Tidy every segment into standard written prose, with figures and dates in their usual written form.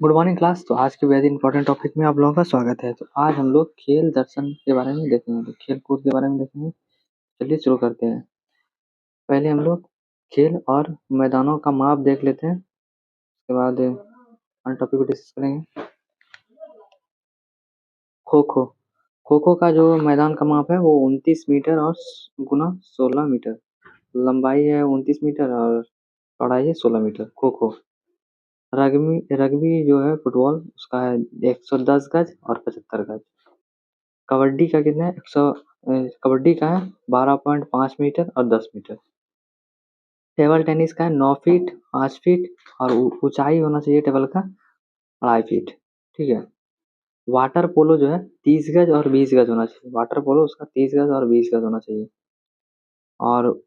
Good morning class. तो आज के बेहद इंपॉर्टेंट टॉपिक में आप लोगों का स्वागत है। तो आज हम लोग खेल दर्शन के बारे में देखेंगे, तो खेल कूद के बारे में देखेंगे। चलिए शुरू करते हैं। पहले हम लोग खेल और मैदानों का माप देख लेते हैं, उसके बाद अन्य टॉपिक को डिस्कस करेंगे। खो खो खो खो का जो मैदान का माप है वो 29 मीटर और गुना 16 मीटर। लंबाई है 29 मीटर और चौड़ाई है 16 metre. Kho kho rugby rugby जो है फुटबॉल, उसका है 110 गज और 75 गज। कबड्डी का कितना है? कबड्डी का है 12.5 मीटर और 10 मीटर। टेबल टेनिस का है 9 फीट 5 फीट और ऊंचाई होना चाहिए टेबल का 2.5 फीट। ठीक है। वाटर पोलो जो है 30 गज और 20 गज होना चाहिए। वाटर पोलो उसका 30 गज और 20 गज होना चाहिए। और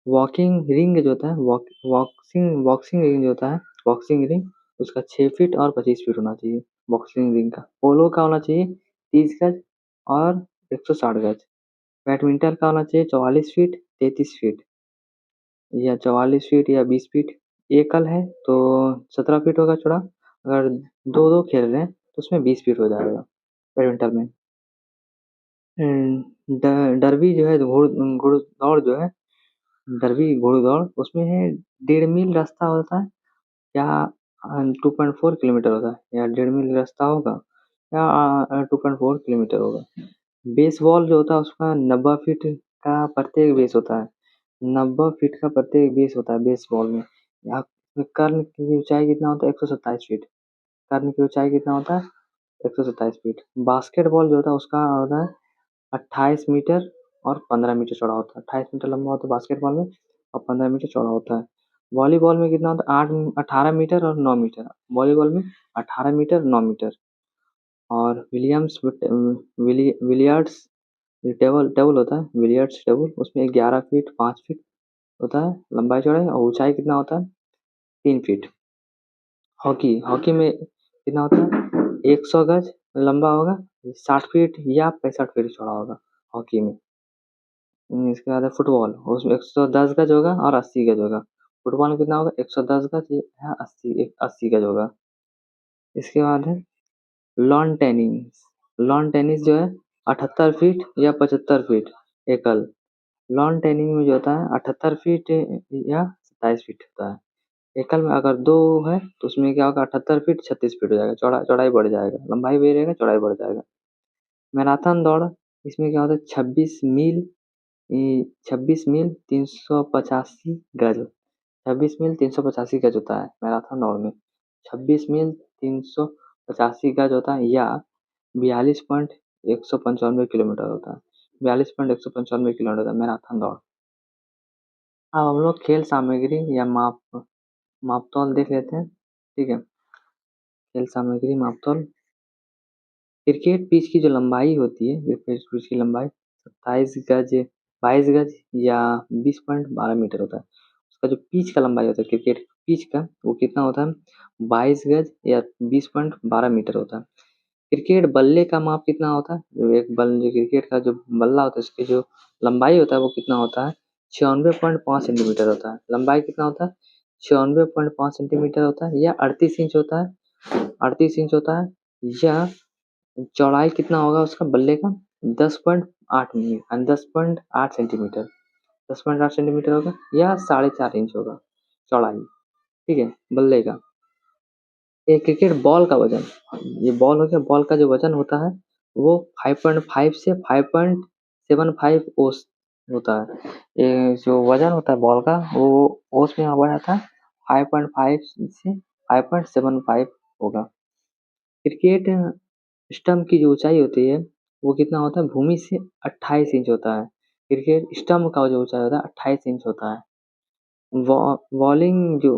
वॉकिंग रिंग जो होता है बॉक्सिंग रिंग जो होता है, बॉक्सिंग रिंग उसका 6 फीट और 25 फीट होना चाहिए। बॉक्सिंग रिंग का पोलो का होना चाहिए 30 गज और 160 गज। बैडमिंटन का होना चाहिए 44 फीट 33 फीट या 44 फीट या 20 फीट। एकल है तो 17 फीट होगा चौड़ा। अगर दो दो खेल रहे हैं तो उसमें 20 फीट हो जाएगा बैडमिंटन में। डरबी जो है घुड़दौड़ जो है, डरबी घुड़दौड़ उसमें है 1.5 मील रास्ता होता है या 2.4 किलोमीटर होता है, या 1.5 मील रास्ता होगा या 2.4 किलोमीटर होगा। बेसबॉल जो होता है उसका 90 फीट का प्रत्येक बेस होता है। 90 फीट का प्रत्येक बेस होता है बेसबॉल में। यहाँ कर्ण की ऊंचाई कितना होता है? 127 फीट। कर्ण की ऊंचाई कितना होता है? 127 फीट। बास्केटबॉल जो होता है उसका होता है 28 मीटर और 15 मीटर चौड़ा होता है। 28 मीटर लंबा होता है बास्केटबॉल में और 15 मीटर चौड़ा होता है। वॉलीबॉल में कितना होता है? 18 मीटर और 9 मीटर। वॉलीबॉल में 18 मीटर 9 मीटर। और विलियर्ड्स टेबल टेबल होता है, विलियर्ड्स टेबल उसमें 11 फीट 5 फीट होता है लंबाई चौड़ाई, और ऊंचाई कितना होता है? 3 फीट। हॉकी हॉकी में कितना होता है? 100 गज लंबा होगा, 60 फीट या 65 फीट चौड़ा होगा हॉकी में। इसके बाद है फुटबॉल, उसमें 110 गज होगा और 80 गज होगा। फुटबॉल में कितना होगा? 110 गज या 80 गज होगा। इसके बाद है लॉन टेनिस। लॉन टेनिस जो है 78 फीट या 75 फीट एकल। लॉन टेनिस में जो होता है 78 फीट या 27 फीट होता है। एकल में अगर दो है तो उसमें क्या होगा? 78 फीट 36 फीट हो जाएगा। चौड़ाई बढ़ जाएगा, लंबाई भी रहेगा, चौड़ाई बढ़ जाएगा। मैराथन दौड़, इसमें क्या होता है? 26 मील 385 गज। 26 मील 385 गज होता है मैराथन दौड़ में। 26 मील 385 गज होता है या 42.195 किलोमीटर होता है। 42.195 किलोमीटर होता है मैराथन दौड़। अब हम लोग खेल सामग्री या मापतौल देख लेते हैं। ठीक है। खेल सामग्री मापतौल। क्रिकेट पिच की जो लंबाई होती है, क्रिकेट पिच की लंबाई 27 गज 22 गज या 20.12 मीटर होता है। उसका जो पिच का लंबाई होता है क्रिकेट पिच का, वो कितना होता है? 22 गज या 20.12 मीटर होता है। क्रिकेट बल्ले का माप कितना होता है? जो क्रिकेट का जो बल्ला होता है उसकी जो लंबाई होता है वो कितना होता है? 96.5 सेंटीमीटर होता है। लंबाई कितना होता है? 96.5 सेंटीमीटर होता है या 38 इंच होता है। 38 इंच होता है या चौड़ाई कितना होगा उसका बल्ले का? 10.8 सेंटीमीटर। 10.8 सेंटीमीटर होगा या 4.5 इंच होगा चौड़ाई। ठीक है, बल्ले का। एक क्रिकेट बॉल का वजन, ये बॉल हो गया, बॉल का जो वजन होता है वो 5.5 से 5.75 ओस होता है। ये जो वजन होता है बॉल का वो ओस में मापा जाता है। 5.5 से 5.75 होगा। क्रिकेट स्टंप की जो ऊंचाई होती है वो कितना होता है? भूमि से 28 इंच होता है। क्रिकेट स्टंप का जो ऊंचाई होता है 28 इंच होता है। बॉलिंग जो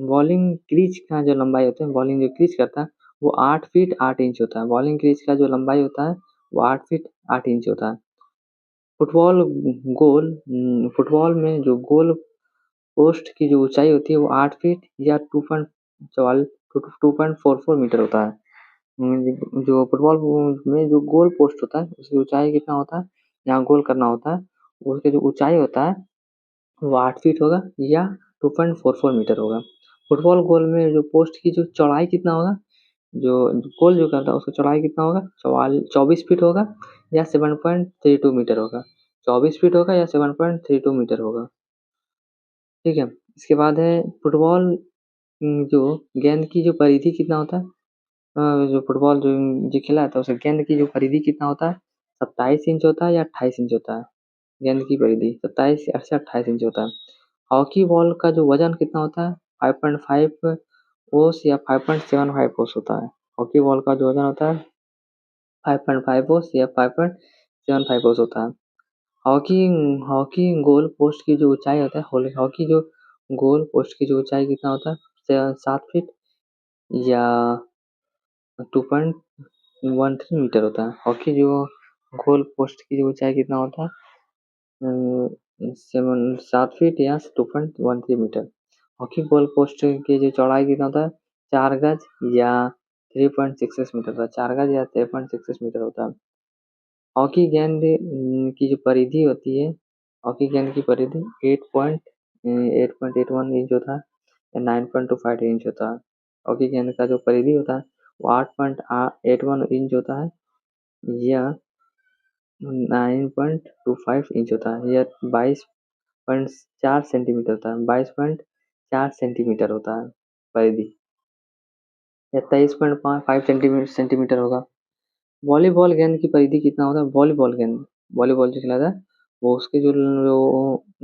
बॉलिंग क्रीज का जो लंबाई होता है, बॉलिंग जो क्रीज करता है वो 8 फीट 8 इंच होता है। बॉलिंग क्रीज का जो लंबाई होता है वो 8 फीट 8 इंच होता है। फुटबॉल फुटबॉल में जो गोल पोस्ट की जो ऊंचाई होती है वो 8 फीट या 2.44 मीटर होता है। जो फुटबॉल में जो गोल पोस्ट होता है उसकी ऊंचाई कितना होता है? जहाँ गोल करना होता है उसकी जो ऊंचाई होता है वो 8 फीट होगा या 2.44 मीटर होगा। फुटबॉल गोल में जो पोस्ट की जो चौड़ाई कितना होगा? जो पोल जो करता है उसका चौड़ाई कितना होगा, 24 फीट होगा या 7.32 मीटर होगा। 24 फीट होगा या 7.32 मीटर होगा। ठीक है, इसके बाद है फुटबॉल जो गेंद की जो परिधि कितना होता है, जो फुटबॉल जो खेला जाता है उसका गेंद की जो परिधि कितना होता है, 27 इंच होता है या 28 इंच होता है। गेंद की परिधि 27 से 28 इंच होता है। हॉकी बॉल का जो वजन कितना होता है, 5.5 ओस या 5.75 ओस होता है। हॉकी बॉल का जो वजन होता है 5.5 ओस या 5.75 ओस होता है। हॉकी हॉकी गोल पोस्ट की जो ऊंचाई होता है, हॉकी जो गोल पोस्ट की जो ऊंचाई कितना होता है, 7 फीट या 2.13 मीटर होता है। हॉकी जो गोल पोस्ट की जो ऊंचाई कितना होता है, 7 फीट या 2.13 मीटर। हॉकी गोल पोस्ट की जो चौड़ाई कितना होता है, 4 गज या 3.66 मीटर होता है। 4 गज या 3.66 मीटर होता है। हॉकी गेंद की जो परिधि होती है, हॉकी गेंद की परिधि 8.81 इंच होता है या 9.25 इंच होता है। हॉकी गेंद का जो परिधि होता है वो 8.81 इंच होता है या 9.25 इंच होता है या 22.4 सेंटीमीटर होता है। 22.4 सेंटीमीटर होता है परिधि या 23.5 सेंटीमीटर होगा। वॉलीबॉल गेंद की परिधि कितना होता है, वॉलीबॉल जो खिलाता है वो उसके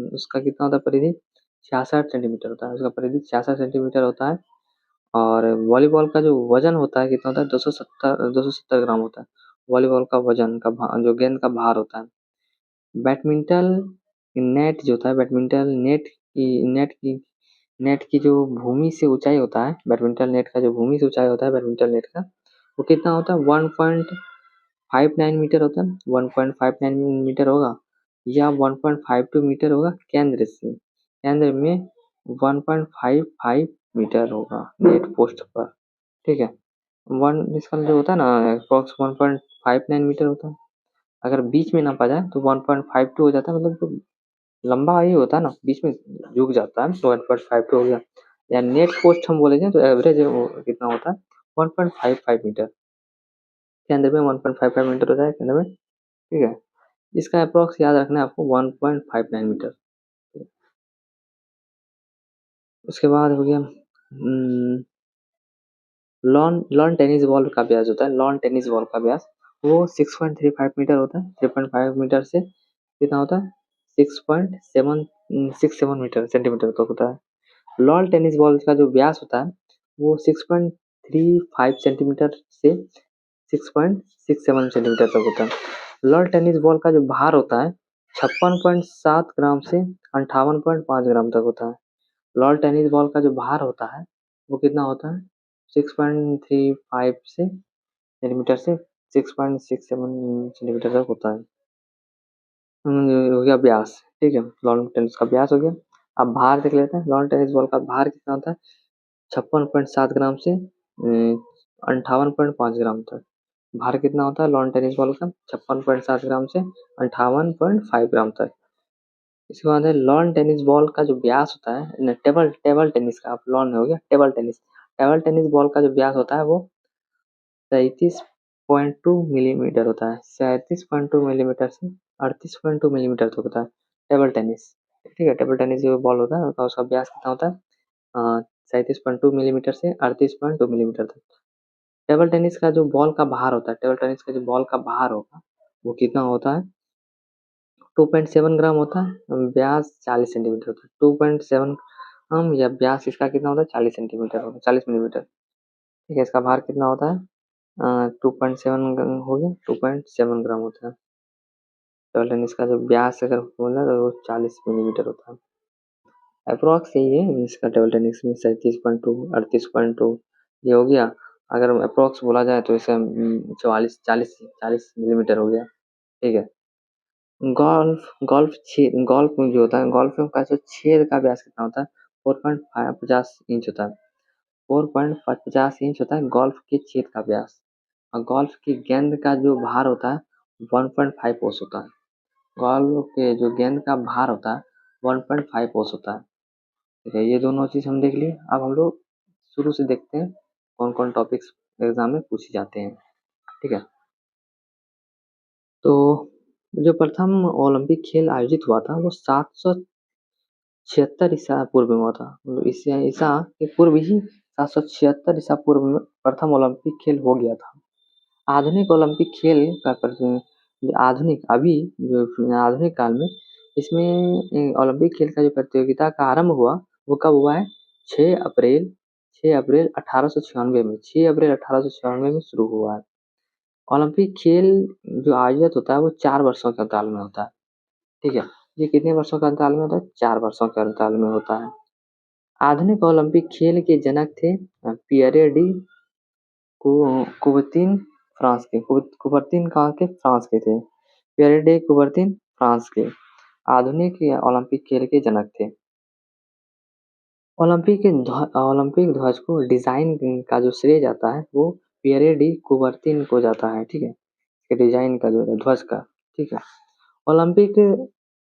उसका कितना होता है परिधि, 66 सेंटीमीटर होता है। उसका परिधि 66 सेंटीमीटर होता है। और वॉलीबॉल का जो वजन होता है कितना होता है, 270 ग्राम होता है। वॉलीबॉल का वजन का जो गेंद का भार होता है। बैडमिंटन नेट जो होता है, बैडमिंटन नेट की जो भूमि से ऊंचाई होता है, बैडमिंटन नेट का जो भूमि से ऊंचाई होता है बैडमिंटन नेट का, वो कितना होता है, 1.59 मीटर होता है। 1.59 मीटर होगा या 1.52 मीटर होगा केंद्र से। केंद्र में 1.55 मीटर होगा नेट पोस्ट पर। ठीक है, इसका जो होता है ना अप्रोक्स 1.59 मीटर होता है। अगर बीच में नापा जाए तो 1.52 हो जाता है, मतलब जो लंबा ही होता है ना बीच में झुक जाता है तो 1.52 हो गया। या नेट पोस्ट हम बोलेंगे तो एवरेज कितना होता है, 1.55 मीटर। केंद्र में 1.55 मीटर होता है केंद्र में। ठीक है, इसका अप्रोक्स याद रखना है आपको 1.59 मीटर। उसके बाद हो गया लॉन टेनिस बॉल का व्यास होता है। लॉन टेनिस बॉल का व्यास वो 6.35 मीटर होता है। 3.5 मीटर से कितना होता है, 6.767 मीटर सेंटीमीटर तक होता है। लॉन टेनिस बॉल का जो व्यास होता है वो 6.35 सेंटीमीटर से 6.67 सेंटीमीटर तक होता है। लॉन टेनिस बॉल का जो भार होता है 56.7 ग्राम से 58.5 ग्राम तक होता है। लॉन टेनिस बॉल का जो भार होता है वो कितना होता है, 6.35 से सेंटीमीटर से 6.67 सेंटीमीटर तक होता है। हो गया व्यास। ठीक है, लॉन टेनिस का व्यास हो गया। अब भार देख लेते हैं। लॉन टेनिस बॉल का भार कितना होता है, 56.7 ग्राम से 58.5 ग्राम तक। भार कितना होता है लॉन टेनिस बॉल का, 56.7 ग्राम से 58.5 ग्राम तक। इसके बाद है लॉन टेनिस बॉल का जो व्यास होता है, टेबल टेनिस का लॉन हो गया table tennis. Table tennis ball का जो व्यास होता है वो 37.2 मिलीमीटर होता है। 37.2 मिलीमीटर से 38.2 मिलीमीटर तक होता है टेबल टेनिस। ठीक है, टेबल टेनिस जो बॉल होता है उसका व्यास कितना होता है, 37.2 मिलीमीटर से 38.2 मिलीमीटर तक। टेबल टेनिस का जो बॉल का भार होता है, टेबल टेनिस का जो बॉल का भार होगा वो कितना होता है, 2.7 ग्राम होता है। व्यास 40 सेंटीमीटर होता है। 2.7 ग्राम या व्यास इसका कितना होता है, 40 सेंटीमीटर होता है, 40 मिलीमीटर। ठीक है, इसका भार कितना होता है, 2.7 हो गया, 2.7 ग्राम होता है। टेबल टेनिस का जो व्यास अगर बोला तो वो 40 मिलीमीटर होता है। अप्रोक्स यही है इसका टेबल टेनिस में 37.2 38.2 ये हो गया। अगर अप्रोक्स बोला जाए तो इसे 40 मिलीमीटर हो गया। ठीक है, गोल्फ जो होता है, गोल्फ का जो छेद का व्यास कितना होता है, 4.50 इंच होता है। 4.50 इंच होता है गोल्फ के छेद का व्यास। और गोल्फ की गेंद का जो भार होता है 1.5 ओस होता है। गोल्फ के जो गेंद का भार होता है 1.5 ओस होता है। ठीक है, ये दोनों चीज हम देख लिए। अब हम लोग शुरू से देखते हैं कौन कौन टॉपिक्स एग्जाम में पूछे जाते हैं, ठीक है। तो जो प्रथम ओलंपिक खेल आयोजित हुआ था वो 776 ईसा पूर्व में हुआ था, मतलब ईसा के पूर्व ही 776 ईसा पूर्व में प्रथम ओलंपिक खेल हो गया था। आधुनिक ओलंपिक खेल का आधुनिक काल में इसमें ओलंपिक खेल का जो प्रतियोगिता का आरंभ हुआ वो कब हुआ है? 6 अप्रैल 1896 में 6 अप्रैल 1896 में शुरू हुआ है। ओलंपिक खेल जो आयोजित होता है वो 4 वर्षों के अंतराल में होता है, ठीक है। ये कितने वर्षों के अंतराल में होता है? 4 वर्षों के अंतराल में होता है। आधुनिक ओलंपिक खेल के जनक थे पियरे डी कुबर्तिन, फ्रांस के। कुबर्तिन कहाँ के? फ्रांस के थे। पियरे डे कुबर्तिन फ्रांस के आधुनिक ओलंपिक खेल के जनक थे। ओलंपिक ध्वज को डिजाइन का जो श्रेय जाता है वो पियरे डी कुबर्तिन को जाता है, ठीक है। डिजाइन का जो ध्वज का, ठीक है। ओलंपिक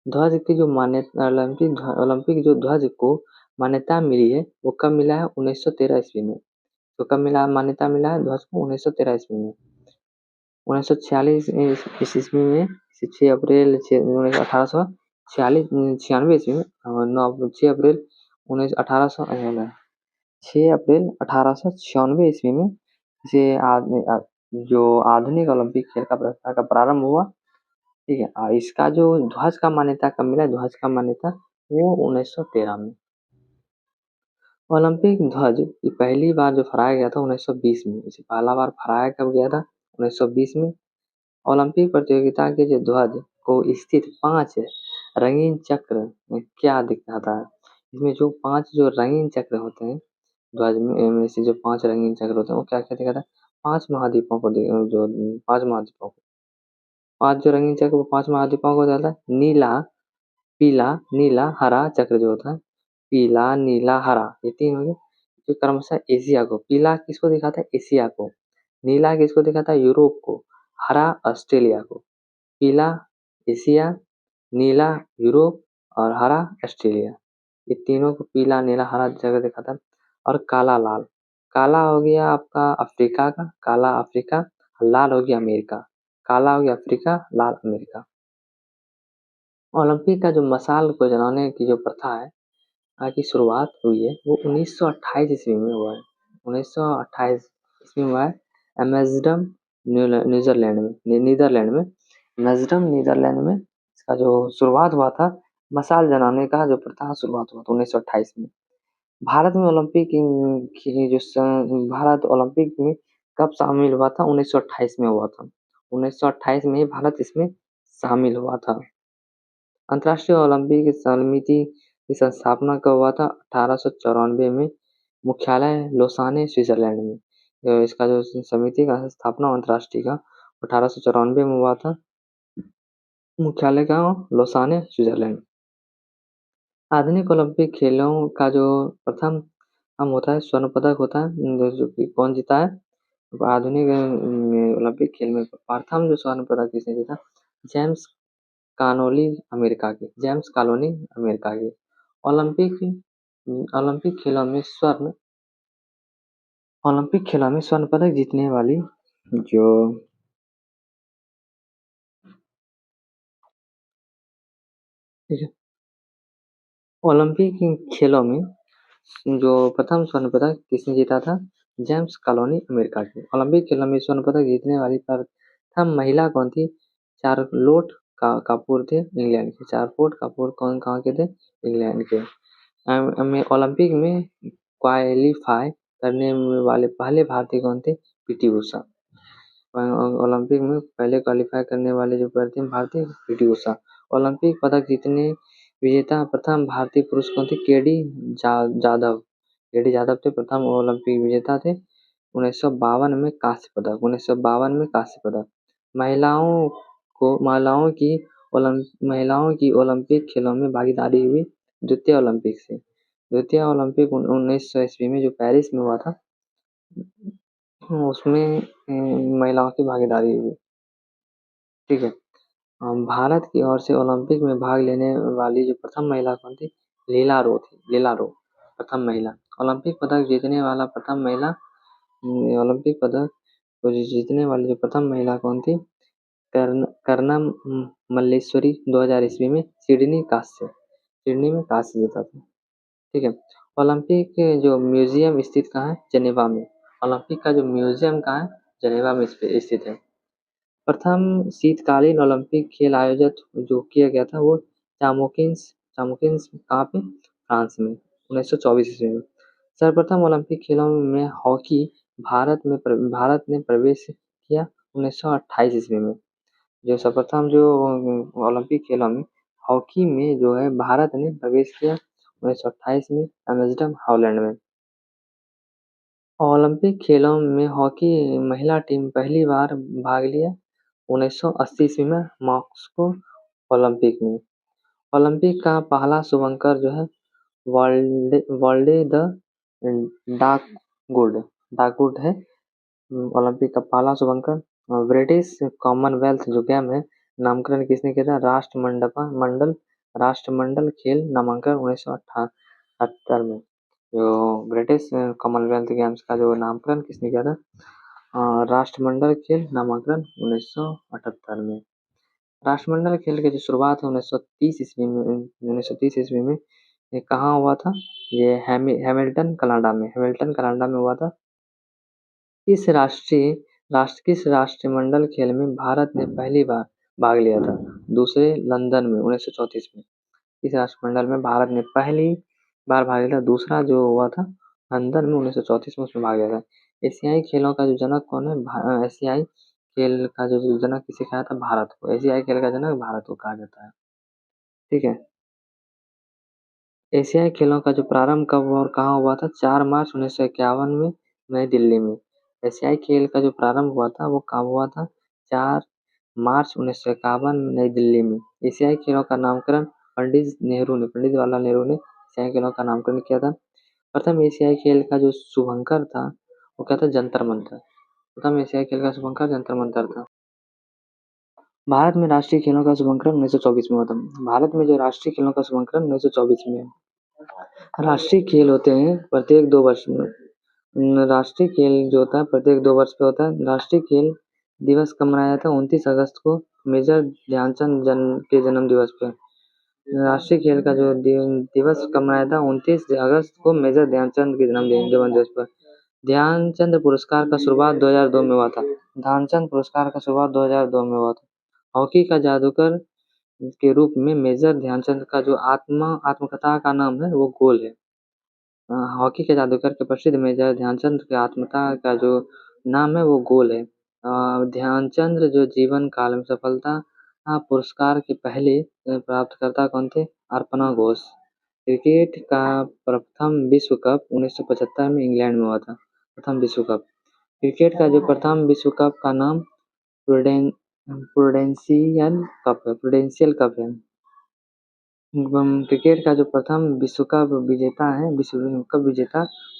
ध्वज की जो मान्यता ओलंपिक जो ध्वज को मान्यता मिली है वो कब मिला है? 1913 ईस्वी में। तो कब मिला, मान्यता मिला है ध्वज को? 1913 ईस्वी में। 1946 ईस्वी में 6 अप्रैल 1846 96 ईस्वी में और 6 अप्रैल 1896 ईस्वी में इसे जो आधुनिक ओलंपिक खेल का प्रारंभ हुआ, ठीक है। इसका जो ध्वज का मान्यता कब मिला? ध्वज का मान्यता वो 1913 में। ओलंपिक ध्वज ये पहली बार जो फहराया गया था 1920 में। इसे पहला बार फहराया कब गया था? 1920 में। ओलंपिक प्रतियोगिता के जो ध्वज को स्थित 5 रंगीन चक्र में क्या दिखाता है? इसमें जो 5 जो रंगीन चक्र होते हैं ध्वज में से जो 5 रंगीन चक्र होते हैं वो क्या क्या दिखाता है? 5 महाद्वीपों को जो 5 महाद्वीपों को 5 जो रंगीन चक्र वो 5 महाद्वीपों को दिखाता है। नीला, पीला, नीला, हरा चक्र जो होता है, पीला, नीला, हरा, ये 3 हो गए। जो क्रमशः एशिया को, पीला किसको दिखाता है? एशिया को। नीला किसको दिखाता है? यूरोप को। हरा ऑस्ट्रेलिया को। पीला एशिया, नीला यूरोप और हरा ऑस्ट्रेलिया। ये तीनों को पीला, नीला, हरा जगह दिखाता है। और काला लाल, काला हो गया आपका अफ्रीका का, काला अफ्रीका, लाल हो गया अमेरिका। काला हो गया अफ्रीका, लाल अमेरिका। ओलंपिक का जो मशाल को जलाने की जो प्रथा है की शुरुआत हुई है वो 1928 ईस्वी में हुआ है। 1928 ईस्वी में हुआ है एम्स्टर्डम नीदरलैंड में। एम्स्टर्डम नीदरलैंड में इसका जो शुरुआत हुआ था मशाल जलाने का जो प्रथा शुरुआत हुआ था 1928 में। भारत में ओलंपिक की भारत ओलंपिक में कब शामिल हुआ था? 1928 में हुआ था। 1928 में भारत इसमें शामिल हुआ था। अंतर्राष्ट्रीय ओलंपिक समिति की स्थापना कब हुआ था? 1894 में। मुख्यालय लोसाने स्विट्जरलैंड में। इसका जो समिति का स्थापना अंतर्राष्ट्रीय का 1894 में हुआ था। मुख्यालय का लोसाने स्विट्जरलैंड। आधुनिक ओलंपिक खेलों का जो प्रथम होता है स्वर्ण पदक होता है जो कि कौन जीता है? आधुनिक ओलंपिक खेल में प्रथम जो स्वर्ण पदक किसने जीता? जेम्स कानोली अमेरिका के। जेम्स कॉलोनी अमेरिका के। ओलंपिक खेलों में स्वर्ण पदक जीतने वाली जो ठीक है, ओलंपिक खेलों में जो प्रथम स्वर्ण पदक किसने जीता था? जेम्स कॉलोनी अमेरिका के। ओलंपिक खेलों में स्वर्ण पदक जीतने वाली प्रथम महिला कौन थी? चार्लोट कपूर थे इंग्लैंड के। चार्लोट कपूर कहाँ के थे? इंग्लैंड के। ओलंपिक में क्वालिफाई करने वाले पहले भारतीय कौन थे? पीटी उषा। ओलंपिक में पहले क्वालिफाई करने वाले जो भारतीय पीटी उषा। ओलंपिक पदक जीतने विजेता प्रथम भारतीय पुरुष कौन थे? जादव। केडी जादव थे प्रथम ओलंपिक विजेता थे। 1952 में कांस्य पदक। 1952 में कांस्य पदक। महिलाओं की ओलंपिक खेलों में भागीदारी हुई द्वितीय ओलंपिक से। द्वितीय ओलंपिक 1900 ईस्वी में जो पेरिस में हुआ था उसमें महिलाओं की भागीदारी हुई, ठीक है। भारत की ओर से ओलंपिक में भाग लेने वाली जो प्रथम महिला कौन थी? लीला रो थी। लीला रो प्रथम महिला। ओलंपिक पदक जीतने वाला प्रथम महिला ओलंपिक पदक को जीतने वाली जो प्रथम महिला कौन थी? करना मल्लेश्वरी 2000 ईस्वी में सिडनी में कांस्य जीता था। ठीक है। ओलंपिक जो म्यूजियम स्थित कहाँ है? जेनेवा में। ओलंपिक का जो म्यूजियम कहाँ है? जेनेवा में स्थित है। प्रथम शीतकालीन ओलंपिक खेल आयोजित जो किया गया था वो चामोकिंस कहाँ पे? फ्रांस में 1924 ईस्वी में। सर्वप्रथम ओलंपिक खेलों में हॉकी भारत ने प्रवेश किया 1928 ईस्वी में। जो सर्वप्रथम जो ओलंपिक खेलों में हॉकी में जो है भारत ने प्रवेश किया 1928 में एम्स्टर्डम हॉलैंड में। ओलंपिक खेलों में हॉकी महिला टीम पहली बार भाग लिया 1980 ईस्वी में मॉस्को ओलंपिक में। ओलंपिक का पहला शुभंकर जो है वर्ल्डे द डाकवुड है ओलंपिक का पहला शुभंकर। ब्रिटिश कॉमनवेल्थ जो गेम है नामकरण किसने किया था? राष्ट्रमंडल खेल नामांकन 1978 में। जो ब्रिटिश कॉमनवेल्थ गेम्स का जो नामकरण किसने किया था? राष्ट्रमंडल खेल नामांकन 1978 में। राष्ट्रमंडल खेल की जो शुरुआत है 1930 ईस्वी में ये कहाँ हुआ था? ये हैमिल्टन कनाडा में हुआ था। किस राष्ट्रमंडल खेल में भारत ने पहली बार भाग लिया था? दूसरे लंदन में 1934 में। इस राष्ट्रमंडल में भारत ने पहली बार भाग लिया था। दूसरा जो हुआ था लंदन में 1934 में, उसमें भाग लिया था। एशियाई खेलों का जो जनक कौन है? एशियाई खेल का जो जनक किसे कहा था? भारत को। एशियाई खेल का जनक भारत को कहा जाता है। ठीक है। एशियाई खेलों का जो प्रारंभ कब और कहाँ हुआ था? 4 मार्च 1951 में नई दिल्ली में। एशियाई खेल का जो प्रारंभ हुआ था वो कब हुआ था? 4 मार्च 1951 में नई दिल्ली में। एशियाई खेलों का नामकरण पंडित जवाहरलाल नेहरू ने एशियाई खेलों का नामकरण किया था। प्रथम एशियाई खेल का जो शुभंकर था वो क्या था? जंतर मंतर। प्रथम एशियाई खेल का शुभंकर जंतर मंतर था। भारत में राष्ट्रीय खेलों का शुभंकरण 1924 में हुआ था। भारत में जो राष्ट्रीय खेलों का शुभंकरण 1924 में। राष्ट्रीय खेल होते हैं प्रत्येक 2 वर्ष में। राष्ट्रीय खेल जो होता है प्रत्येक 2 वर्ष पे होता है। राष्ट्रीय खेल दिवस कब मनाया था? 29 अगस्त को मेजर ध्यानचंद के जन्म दिवस पर। राष्ट्रीय खेल का जो दिवस कब मनाया था? 29 अगस्त को मेजर ध्यानचंद के जन्म दिवस पर। ध्यानचंद पुरस्कार का शुरुआत 2002 में हुआ था। ध्यानचंद पुरस्कार का शुरुआत 2002 में हुआ था। हॉकी का जादूगर के रूप में मेजर ध्यानचंद का जो आत्मकथा का नाम है वो गोल है। हॉकी के जादूगर के प्रसिद्ध मेजर ध्यानचंद के आत्मकथा का जो नाम है वो गोल है। ध्यानचंद जो जीवन काल में सफलता पुरस्कार के पहले प्राप्तकर्ता कौन थे? अर्पणा घोष। क्रिकेट का प्रथम विश्व कप 1975 में इंग्लैंड में हुआ था। प्रथम विश्व कप। क्रिकेट का जो प्रथम विश्व कप का नाम प्रूडेंशियल कप है। क्रिकेट का जो प्रथम विश्व कप विजेता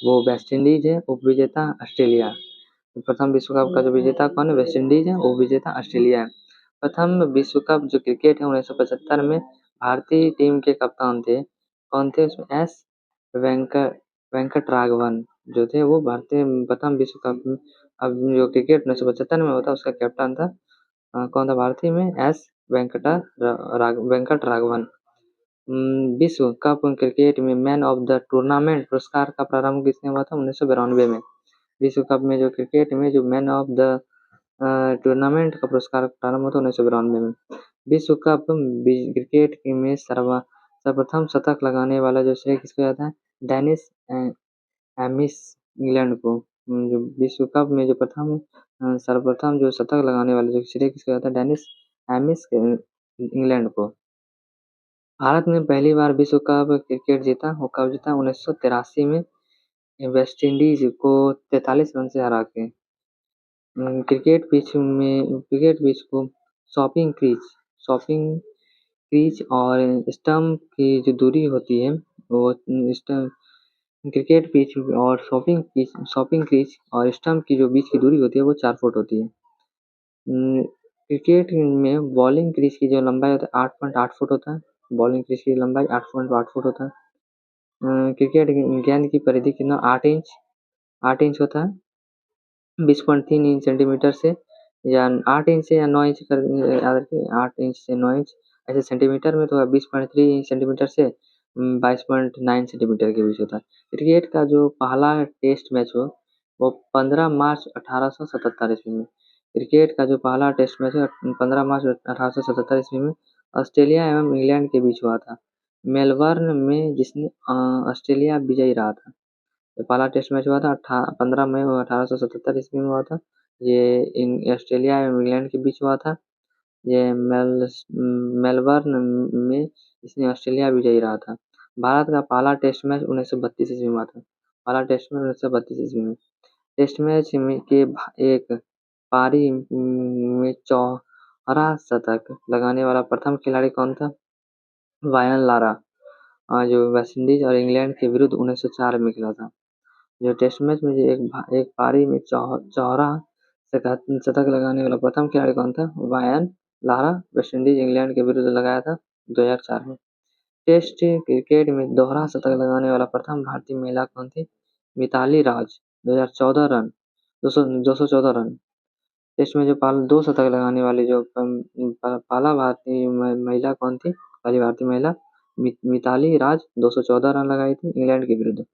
वो वेस्ट इंडीज है। उपविजेता ऑस्ट्रेलिया। प्रथम विश्व कप का जो विजेता कौन है? वेस्ट इंडीज है। उपविजेता ऑस्ट्रेलिया है। प्रथम विश्व कप जो क्रिकेट है 1975 में भारतीय टीम के कप्तान थे। कौन थे उसमें? एस वेंकटराघवन जो थे वो भारतीय प्रथम विश्व कप अब जो क्रिकेट 1975 में होता उसका कैप्टन था कौन था भारतीय में? एस वेंकटराघवन। विश्व कप क्रिकेट में मैन ऑफ द टूर्नामेंट पुरस्कार का प्रारंभ किसने हुआ था? 1992 में। विश्व कप में जो क्रिकेट में जो मैन ऑफ द टूर्नामेंट का पुरस्कार प्रारंभ हुआ था 1992 में। विश्व कप क्रिकेट में सर्वप्रथम शतक लगाने वाला जो श्रेय किसको जाता है? डेनिस एमिस इंग्लैंड को। जो विश्व कप में जो सर्वप्रथम जो शतक लगाने वाले जो श्रेय किसको जाता है? डेनिस एमिस इंग्लैंड को। भारत में पहली बार विश्व कप क्रिकेट जीता वो कब जीता? 1983 में वेस्ट इंडीज को 43 रन से हरा के। क्रिकेट पिच को शॉपिंग क्रीज और स्टंप की जो दूरी होती है वो क्रिकेट पिच और शॉपिंग क्रीज और स्टंप की जो बीच की दूरी होती है वो 4 फुट होती है। क्रिकेट में बॉलिंग क्रीज की जो लंबाई होता है 8.8 फुट होता है। बॉलिंग क्रीज की लंबाई 8.8 फुट होता है। क्रिकेट गेंद की परिधि कितना? 8 इंच होता है। 20.3 सेंटीमीटर से या 8 इंच से या 9 इंच कर याद रखिए, 8 इंच से 9 इंच। ऐसे सेंटीमीटर में तो 20.3 सेंटीमीटर से 22.9 सेंटीमीटर के बीच होता है। क्रिकेट का जो पहला टेस्ट मैच हो वो 15 मार्च 1877 ईस्वी में। क्रिकेट का जो पहला टेस्ट मैच है 15 मार्च 1877 ईस्वी में ऑस्ट्रेलिया एवं इंग्लैंड के बीच हुआ था। मेलबर्न में जिसने ऑस्ट्रेलिया विजयी रहा था। तो पहला टेस्ट मैच हुआ था 15 मई 1877 ईस्वी में हुआ था। ये ऑस्ट्रेलिया एवं इंग्लैंड के बीच हुआ था। ये मेलबर्न में इसने ऑस्ट्रेलिया विजयी रहा था। भारत का पहला टेस्ट मैच 1932 ईस्वी में हुआ था। पहला टेस्ट मैच 1932 ईस्वी में। टेस्ट मैच में के एक पारी में चौहरा शतक लगाने वाला प्रथम खिलाड़ी कौन था? वायन लारा, जो वेस्टइंडीज और इंग्लैंड के विरुद्ध 1904 में खेला था। जो टेस्ट मैच में एक पारी में चौहरा शतक लगाने वाला प्रथम खिलाड़ी कौन था? वायन लारा, वेस्टइंडीज इंग्लैंड के विरुद्ध लगाया था 2004 में। टेस्ट क्रिकेट में दोहरा शतक लगाने वाला प्रथम भारतीय महिला कौन थी? मिताली राज, 2014 रन, 214 रन। टेस्ट में जो दो शतक लगाने वाली जो पहला भारतीय महिला कौन थी? पहली भारतीय महिला मिताली राज 214 रन लगाई थी इंग्लैंड के विरुद्ध।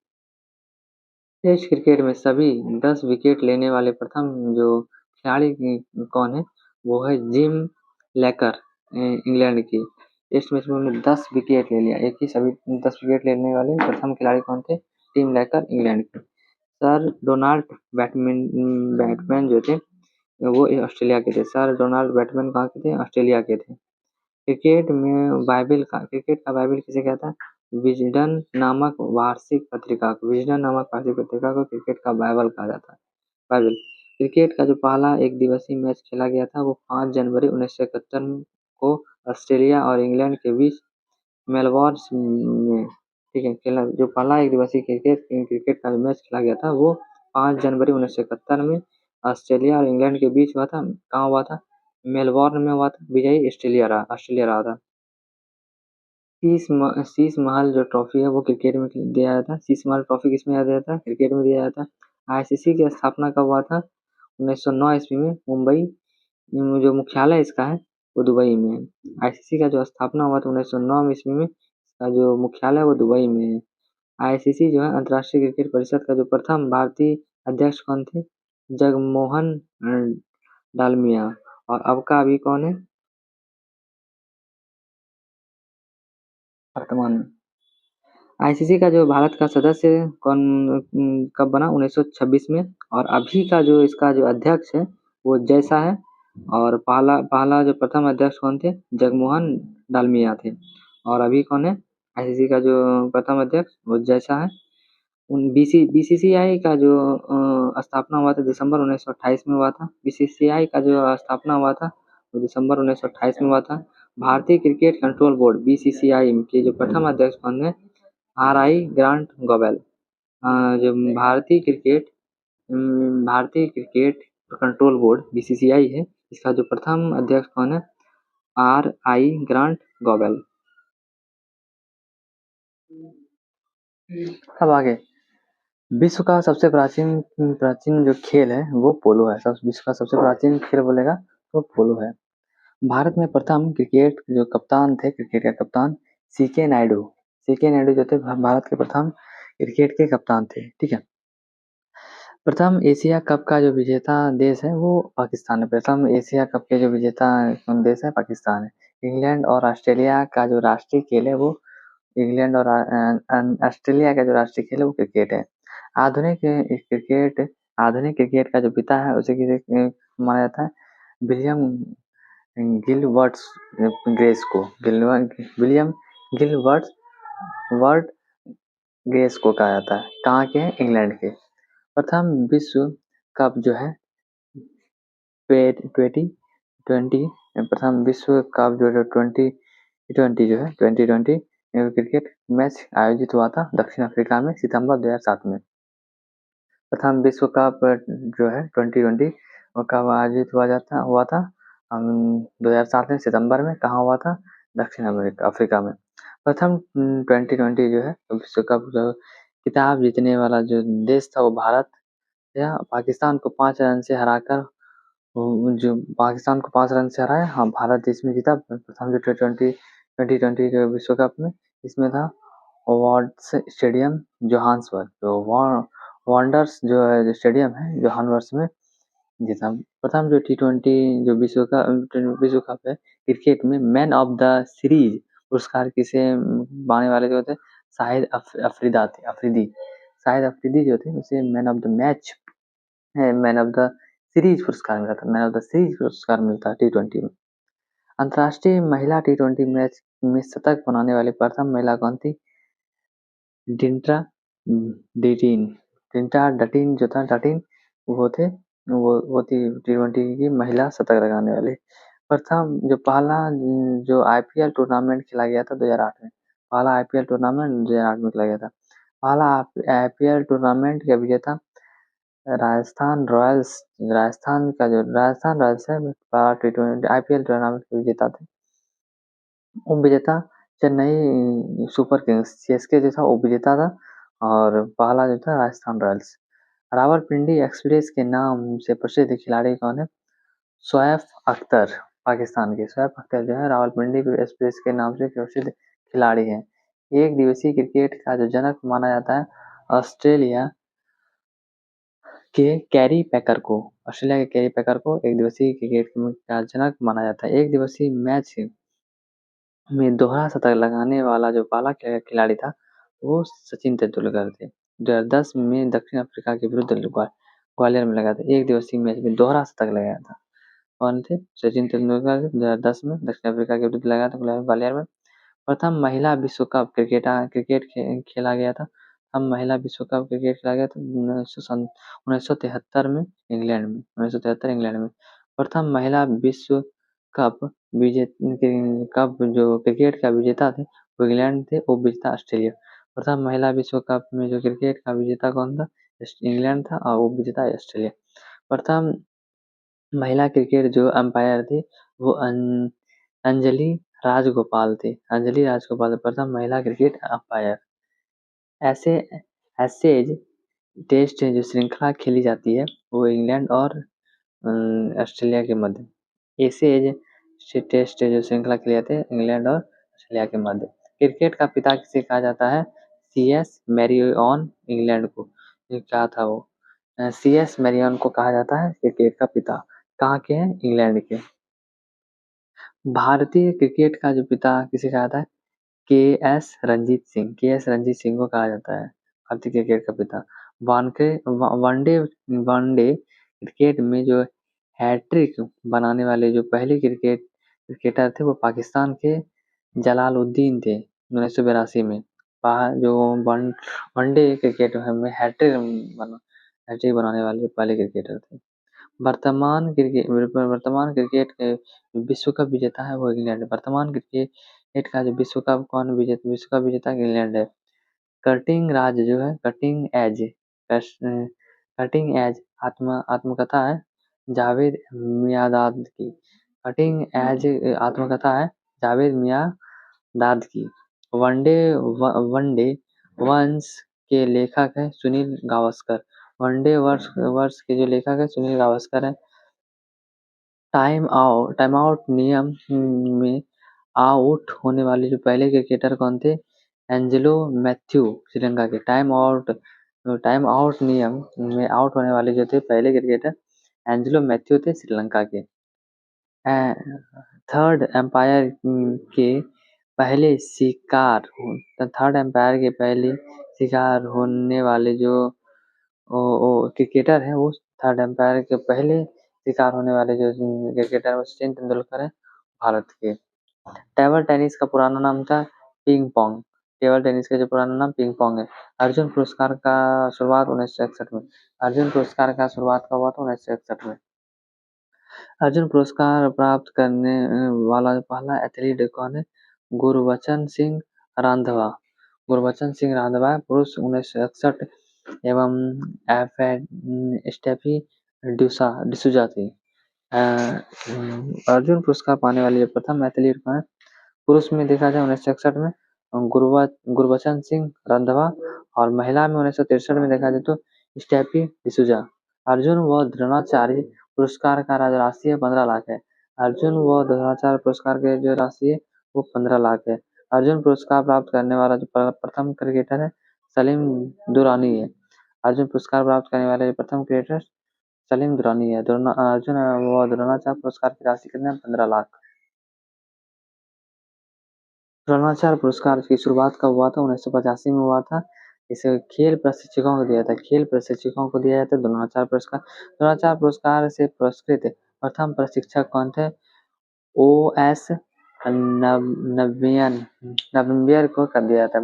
टेस्ट क्रिकेट में सभी 10 विकेट लेने वाले प्रथम जो खिलाड़ी कौन है? वो है जिम लेकर, इंग्लैंड की। टेस्ट मैच में उन्होंने 10 विकेट ले लिया। एक ही सभी 10 विकेट लेने वाले प्रथम खिलाड़ी कौन थे? टिम लेकर, इंग्लैंड के। सर डोनाल्ड बैटमैन जो थे वो ऑस्ट्रेलिया के थे। सर डोनाल्ड बैटमैन कहाँ के थे? ऑस्ट्रेलिया के थे। क्रिकेट का बाइबल किसे कहता है? विजडन नामक वार्षिक पत्रिका को क्रिकेट का बाइबल कहा जाता है। बाइबल। क्रिकेट का जो पहला एक दिवसीय मैच खेला गया था वो 5 जनवरी 1971 को ऑस्ट्रेलिया और इंग्लैंड के बीच मेलबोर्न में, ठीक है, खेला। जो पहला एक दिवसीय क्रिकेट का मैच खेला गया था वो 5 जनवरी 1971 में ऑस्ट्रेलिया और इंग्लैंड के बीच हुआ था। कहाँ हुआ था? मेलबोर्न में हुआ था। विजयी ऑस्ट्रेलिया रहा था। शीश महल जो ट्रॉफी है वो क्रिकेट में दिया जाता है। शीश महल ट्रॉफी किसमें दिया जाता है? क्रिकेट में दिया जाता है। आईसीसी की स्थापना कब हुआ था? 1909 ईस्वी में। मुंबई जो मुख्यालय इसका है वो दुबई में है। आईसीसी का जो स्थापना हुआ था 1909 ईस्वी में, इसका जो मुख्यालय है वो दुबई में है। आईसीसी जो है अंतर्राष्ट्रीय क्रिकेट परिषद का जो प्रथम भारतीय अध्यक्ष कौन थे? जगमोहन डालमिया। और अब का अभी कौन है वर्तमान में? आईसीसी का जो भारत का सदस्य कौन कब बना? 1926 में। और अभी का जो इसका जो अध्यक्ष है वो जैसा है। और पहला पहला जो प्रथम अध्यक्ष कौन थे? जगमोहन डालमिया थे। और अभी कौन है आईसीसी का जो प्रथम अध्यक्ष? वो जैसा है। बीसीसीआई का जो स्थापना हुआ था दिसंबर 1928 में हुआ था। बीसीसीआई का जो स्थापना हुआ था वो दिसंबर 1928 में हुआ था। भारतीय क्रिकेट कंट्रोल बोर्ड बीसीसीआई के जो प्रथम अध्यक्ष कौन है? आर.आई. Grant Goebbels. जो भारतीय क्रिकेट कंट्रोल बोर्ड बीसीसीआई है, इसका जो प्रथम अध्यक्ष कौन है? आर.आई. Grant Goebbels. अब आगे विश्व का सबसे प्राचीन जो खेल है वो पोलो है। विश्व का सबसे प्राचीन खेल बोलेगा तो पोलो है। भारत में प्रथम क्रिकेट जो कप्तान थे, क्रिकेट के कप्तान सीके नायडू जो थे भारत के प्रथम क्रिकेट के कप्तान थे। ठीक है। प्रथम एशिया कप का जो विजेता देश है वो पाकिस्तान है। प्रथम एशिया कप के जो विजेता देश है पाकिस्तान है। इंग्लैंड और ऑस्ट्रेलिया का जो राष्ट्रीय खेल है वो ऑस्ट्रेलिया का जो राष्ट्रीय खेल है वो क्रिकेट है। आधुनिक क्रिकेट का जो पिता है उसे किसे माना जाता है? विलियम गिलबर्ट ग्रेस को। विलियम गिलबर्ट वर्ड ग्रेस को कहा जाता है। कहाँ के हैं? इंग्लैंड के। प्रथम विश्व कप जो है 2020 प्रथम विश्व कप जो है 2020 जो है 2020 क्रिकेट मैच आयोजित हुआ था दक्षिण अफ्रीका में सितंबर 2007 में। प्रथम विश्व कप जो है 2020 वो कब आयोजित हुआ था 2007 में सितंबर में। कहाँ हुआ था? दक्षिण अफ्रीका में। प्रथम 2020 जो है विश्व कप जो खिताब जीतने वाला जो देश था वो भारत या पाकिस्तान को 5 रन से हराकर जो पाकिस्तान को 5 रन से हराया। हाँ, भारत देश में जीता प्रथम जो T20 के विश्व कप में। इसमें था वॉन्डर्स स्टेडियम जोहान्सबर्ग, जो वॉन्डर्स जो है स्टेडियम है जोहान्सबर्ग में जीता। प्रथम जो T20 जो विश्व कप है क्रिकेट में मैन ऑफ द सीरीज पुरस्कार किसे पाने वाले जो थे शाहिद अफरीदी जो थे उसे man of the match man of the series पुरस्कार मिला था। मैन ऑफ द सीरीज पुरस्कार मिलता है T20 में। अंतर्राष्ट्रीय महिला T20 मैच में शतक बनाने वाली प्रथम महिला कौन थी? डिंट्रा डटिन जो था वो थी T20 की महिला शतक लगाने वाली। प्रथम जो पहला जो IPL टूर्नामेंट खेला गया था 2008 में। पहला IPL टूर्नामेंट 2008 में खेला गया था। पहला IPL टूर्नामेंट का विजेता राजस्थान रॉयल्स है T20 IPL टूर्नामेंट के विजेता थे। उपविजेता चेन्नई सुपर किंग्स CSK जो था उपविजेता था और पहला जो था राजस्थान रॉयल्स। रावलपिंडी एक्सप्रेस के नाम से प्रसिद्ध खिलाड़ी कौन है? शोएब अख्तर, पाकिस्तान के शोएब अख्तर जो है रावलपिंडी एक्सप्रेस के नाम से प्रसिद्ध खिलाड़ी हैं। एक दिवसीय क्रिकेट का जो जनक माना जाता है ऑस्ट्रेलिया के कैरी पैकर को एक दिवसीय क्रिकेट का जनक माना जाता है। एक दिवसीय मैच में दोहरा शतक लगाने वाला जो पहला खिलाड़ी था वो सचिन तेंदुलकर थे। 2010 में दक्षिण अफ्रीका के विरुद्ध ग्वालियर में लगा था। एक दिवसीय मैच में दोहरा शतक लगाया था। कौन थे? सचिन तेंदुलकर 2010 में दक्षिण अफ्रीका के विरुद्ध लगाया था ग्वालियर में। प्रथम महिला विश्व कप क्रिकेट खेला गया था। हम महिला विश्व कप क्रिकेट खेला गया था 1973 में इंग्लैंड में। प्रथम महिला विश्व कप जो क्रिकेट का विजेता थे वो इंग्लैंड थे, उपविजेता ऑस्ट्रेलिया। प्रथम महिला विश्व कप में जो क्रिकेट का विजेता कौन था? इंग्लैंड था और उपविजेता ऑस्ट्रेलिया। प्रथम महिला क्रिकेट जो अंपायर थी वो अंजलि राजगोपाल थे। प्रथम महिला क्रिकेट अंपायर। एशेज टेस्ट जो श्रृंखला खेली जाती है वो इंग्लैंड और ऑस्ट्रेलिया के मध्य। एशेज टेस्ट जो श्रृंखला खेली जाती है इंग्लैंड और ऑस्ट्रेलिया के मध्य। क्रिकेट का पिता किसे कहा जाता है? CS मैरियन इंग्लैंड को। ये क्या था वो? CS मैरियन को कहा जाता है क्रिकेट का पिता। कहाँ के हैं? इंग्लैंड के। भारतीय क्रिकेट का जो पिता किसे कहा जाता है? KS रंजीत सिंह को कहा जाता है भारतीय क्रिकेट का पिता। वनडे क्रिकेट में जो हैट्रिक बनाने वाले जो पहले क्रिकेटर थे वो पाकिस्तान के जलालुद्दीन थे 1982 में। जो वनडे क्रिकेट में हैट्रिक बनाने वाले पहले क्रिकेटर थे। वर्तमान क्रिकेट के विश्व कप विजेता है वो इंग्लैंड है। वर्तमान क्रिकेट का जो विश्व कप विजेता इंग्लैंड है। कटिंग एज आत्मकथा है जावेद मियांदाद की। कटिंग एज आत्मकथा है जावेद मियांदाद की। वनडे वंश के लेखक है सुनील गावस्कर। वनडे वर्ष के जो लेखक है सुनील गावस्कर है। टाइम आउट नियम में आउट होने वाले जो पहले क्रिकेटर कौन थे? एंजेलो मैथ्यू श्रीलंका के। टाइम आउट नियम में आउट होने वाले जो थे पहले क्रिकेटर एंजेलो मैथ्यू थे श्रीलंका के। थर्ड एम्पायर के पहले शिकार होने वाले जो क्रिकेटर है वो थर्ड एम्पायर के पहले शिकार होने वाले जो क्रिकेटर वो सचिन तेंदुलकर है भारत के। टेबल टेनिस का पुराना नाम था पिंग पोंग। टेबल टेनिस का जो पुराना नाम पिंग पोंग है। अर्जुन पुरस्कार का शुरुआत 1961 में। अर्जुन पुरस्कार का शुरुआत कब हुआ था? 1961 में। अर्जुन पुरस्कार प्राप्त करने वाला पहला एथलीट कौन है? गुरबचन सिंह रांधवा। पुरुष 1961 एवं स्टेफी डिसूजा थे। अर्जुन पुरस्कार पाने वाले जो प्रथम एथलीट कौन है? पुरुष में देखा जाए 1961 में गुरबचन सिंह रांधवा और महिला में 1963 में देखा जाए तो स्टेफी डिसूजा। अर्जुन व द्रोणाचार्य पुरस्कार का राशि 15 लाख है। अर्जुन व द्रोणाचार्य पुरस्कार के जो राशि है वो 15 लाख है। अर्जुन पुरस्कार प्राप्त करने वाला जो प्रथम क्रिकेटर है सलीम दुरानी है। अर्जुन पुरस्कार प्राप्त करने वाले प्रथम क्रिकेटर सलीम दुरानी है। अर्जुन व द्रोणाचार्य पुरस्कार की राशि कितने है? 15 लाख। द्रोणाचार्य पुरस्कार की शुरुआत कब हुआ था? 1985 में हुआ था। इसे खेल प्रशिक्षकों को दिया था। खेल प्रशिक्षकों को दिया जाता है द्रोणाचार्य पुरस्कार। द्रोणाचार्य पुरस्कार से पुरस्कृत प्रथम प्रशिक्षक कौन थे? ओ.एस. नंबियार को कर दिया था।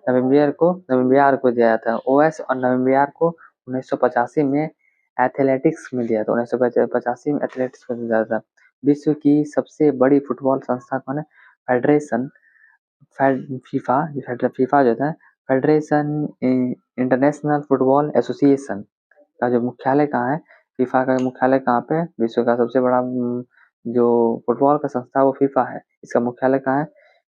नंबियार को दिया था। ओ.एस. और नंबियार को 1985 में एथलेटिक्स में दिया था। 1985 में एथलेटिक्स में दिया था। विश्व की सबसे बड़ी फुटबॉल संस्था कौन है? फेडरेशन फीफा जो था फेडरेशन इंटरनेशनल फुटबॉल एसोसिएशन का जो मुख्यालय कहाँ है? फीफा का मुख्यालय कहाँ पे? विश्व का सबसे बड़ा जो फुटबॉल का संस्था वो फीफा है। इसका मुख्यालय कहाँ है?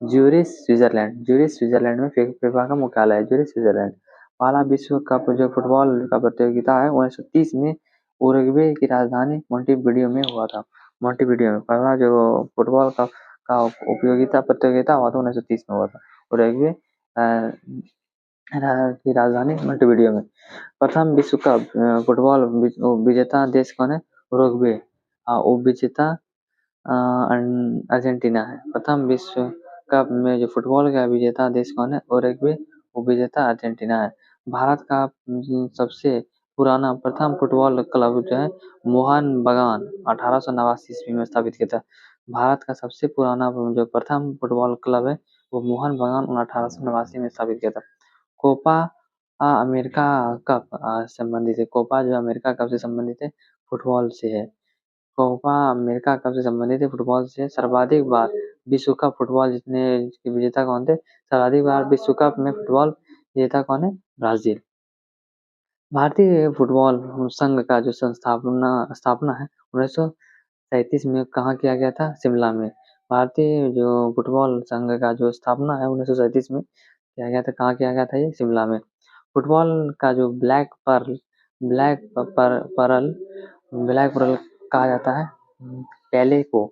ज्यूरिख स्विट्जरलैंड में फीफा का मुख्यालय है। Zurich Switzerland. पहला विश्व कप जो फुटबॉल का प्रतियोगिता है 1930 में उरुग्वे की राजधानी मोंटेविडियो में हुआ था। मोंटेविडियो में पहला जो फुटबॉल का उपयोगिता प्रतियोगिता हुआ था 1930 में हुआ था। उरुग्वे की राजधानी मोंटेविडियो में। प्रथम विश्व कप फुटबॉल विजेता देश कौन है? उरुग्वे। उपविजेता अर्जेंटीना है। प्रथम विश्व कप में जो फुटबॉल का विजेता देश कौन है? उरुग्वे। उपविजेता अर्जेंटीना है। भारत का सबसे पुराना प्रथम फुटबॉल क्लब जो है मोहन बगान 1889 ईस्वी में स्थापित किया था। भारत का सबसे पुराना जो प्रथम फुटबॉल क्लब है वो मोहन बगान 1889 में स्थापित किया था। कोपा अमेरिका कप संबंधित है। कोपा जो अमेरिका कप से संबंधित है फुटबॉल से है। कोपा अमेरिका कप से संबंधित है फुटबॉल से। सर्वाधिक बार विश्व कप फुटबॉल जितने विजेता कौन थे? सर्वाधिक बार विश्व कप में फुटबॉल विजेता कौन है? ब्राजील। भारतीय फुटबॉल संघ का जो स्थापना है 1937 में कहाँ किया गया था? शिमला में। भारतीय जो फुटबॉल संघ का जो स्थापना है 1937 में किया गया था। कहाँ किया गया था? ये शिमला में। फुटबॉल का जो ब्लैक पर्ल कहा जाता है पेले को।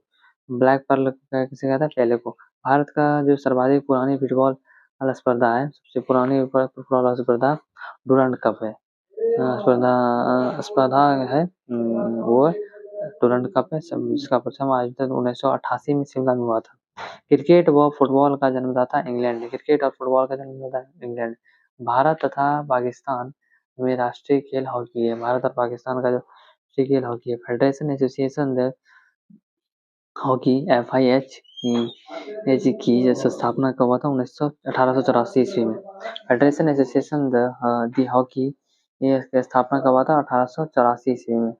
ब्लैक पर्ल किसे कहता है? पेले को। भारत का जो सर्वाधिक पुरानी फुटबॉल स्पर्धा है सबसे पुरानी फुटबॉल स्पर्धा डूरंड कप है। स्पर्धा है वो डूरंड कप है जिसका प्रथम आयोजन 1988 में शिमला में हुआ था। क्रिकेट व फुटबॉल का जन्मदाता इंग्लैंड। क्रिकेट और फुटबॉल का जन्मदाता इंग्लैंड। भारत तथा पाकिस्तान में राष्ट्रीय खेल हॉकी है। भारत और पाकिस्तान का जो राष्ट्रीय खेल हॉकी है। Federation association the hockey FIH की स्थापना कब हुआ था? 1884 ईस्वी में। फेडरेशन एसोसिएशन द हॉकी की स्थापना कब हुआ था? 1884 ईस्वी में।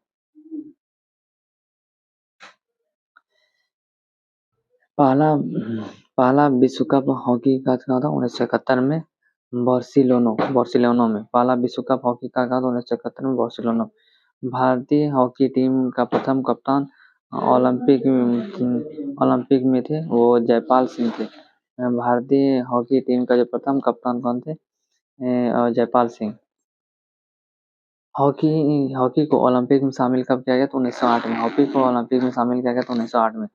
पहला विश्व कप हॉकी का था 1971 में बार्सिलोना में। पहला विश्व कप हॉकी का 1971 में बार्सिलोना। भारतीय हॉकी टीम का प्रथम कप्तान ओलंपिक में थे वो जयपाल सिंह थे। भारतीय हॉकी टीम का जो प्रथम कप्तान कौन थे? जयपाल सिंह। हॉकी को ओलंपिक में शामिल कब किया गया था? 1908 में। हॉकी को ओलंपिक में शामिल किया गया था 1908 में।